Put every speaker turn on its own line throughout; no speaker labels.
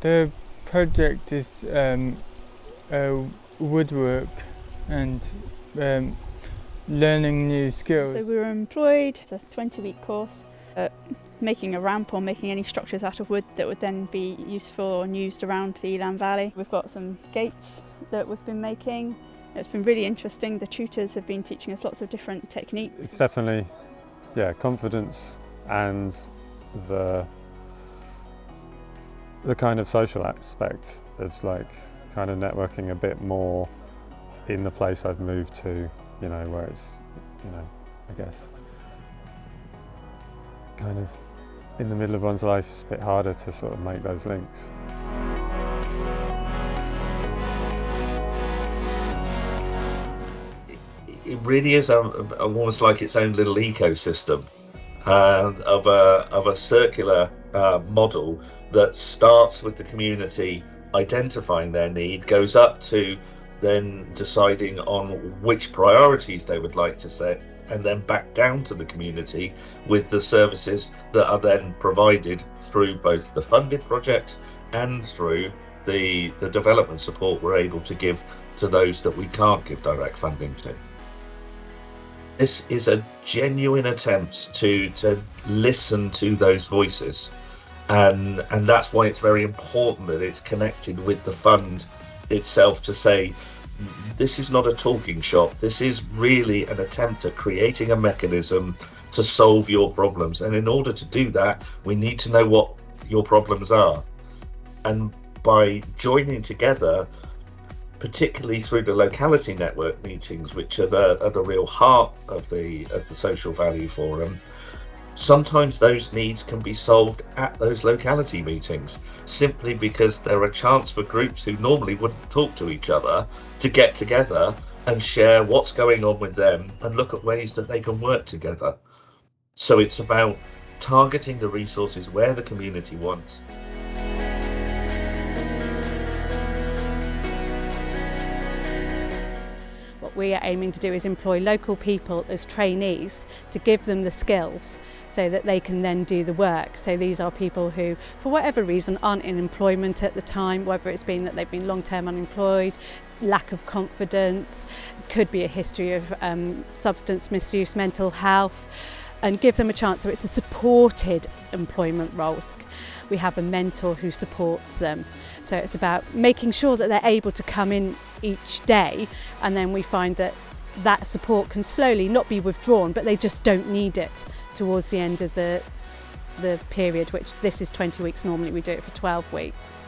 The project is woodwork and learning new skills.
So we were employed, it's a 20-week course, making a ramp or making any structures out of wood that would then be useful and used around the Elan Valley. We've got some gates that we've been making. It's been really interesting. The tutors have been teaching us lots of different techniques.
It's definitely, confidence and the kind of social aspect of kind of networking a bit more in the place I've moved to, where it's, I guess, kind of in the middle of one's life, it's a bit harder to sort of make those links.
It really is almost like its own little ecosystem of a circular model that starts with the community identifying their need, goes up to then deciding on which priorities they would like to set, and then back down to the community with the services that are then provided through both the funded projects and through the development support we're able to give to those that we can't give direct funding to. This is a genuine attempt to listen to those voices, and that's why it's very important that it's connected with the fund itself to say, this is not a talking shop, this is really an attempt at creating a mechanism to solve your problems, and in order to do that we need to know what your problems are, and by joining together, particularly through the locality network meetings, which are the real heart of the Social Value Forum, sometimes those needs can be solved at those locality meetings, simply because they're a chance for groups who normally wouldn't talk to each other to get together and share what's going on with them and look at ways that they can work together. So it's about targeting the resources where the community wants.
What we are aiming to do is employ local people as trainees to give them the skills so that they can then do the work. So these are people who, for whatever reason, aren't in employment at the time, whether it's been that they've been long-term unemployed, lack of confidence, could be a history of substance misuse, mental health, and give them a chance. So it's a supported employment role. We have a mentor who supports them. So it's about making sure that they're able to come in each day, and then we find that that support can slowly not be withdrawn, but they just don't need it towards the end of the period, which this is 20 weeks, normally we do it for 12 weeks.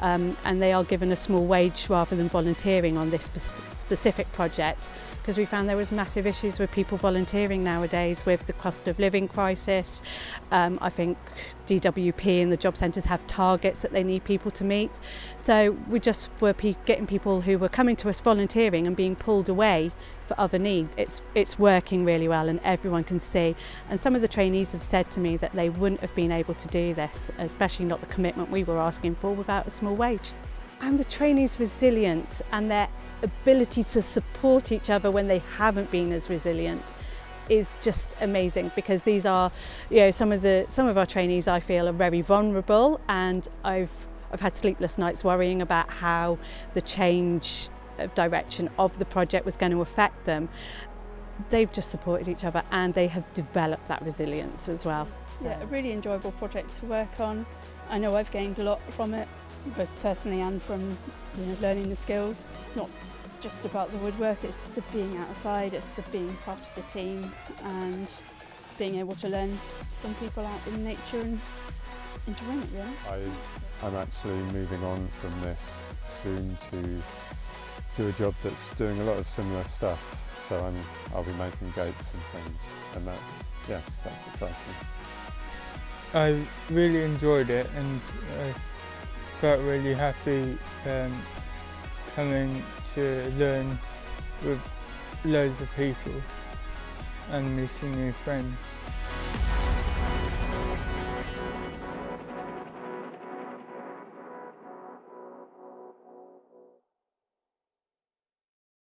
And they are given a small wage rather than volunteering on this specific project, because we found there was massive issues with people volunteering nowadays with the cost of living crisis. I think DWP and the job centres have targets that they need people to meet. So we just were getting people who were coming to us volunteering and being pulled away for other needs. It's working really well, and everyone can see. And some of the trainees have said to me that they wouldn't have been able to do this, especially not the commitment we were asking for, without a small wage. And the trainees' resilience and their ability to support each other when they haven't been as resilient is just amazing, because these are, some of our trainees I feel are very vulnerable, and I've had sleepless nights worrying about how the change of direction of the project was going to affect them. They've just supported each other, and they have developed that resilience as well. So.
Yeah, a really enjoyable project to work on. I know I've gained a lot from it, both personally and from learning the skills. It's not just about the woodwork, it's the being outside, it's the being part of the team, and being able to learn from people out in nature and enjoying it, really.
I'm actually moving on from this soon to do a job that's doing a lot of similar stuff. So I'll be making gates and things, and that's exciting.
I really enjoyed it, and I felt really happy coming to learn with loads of people and meeting new friends.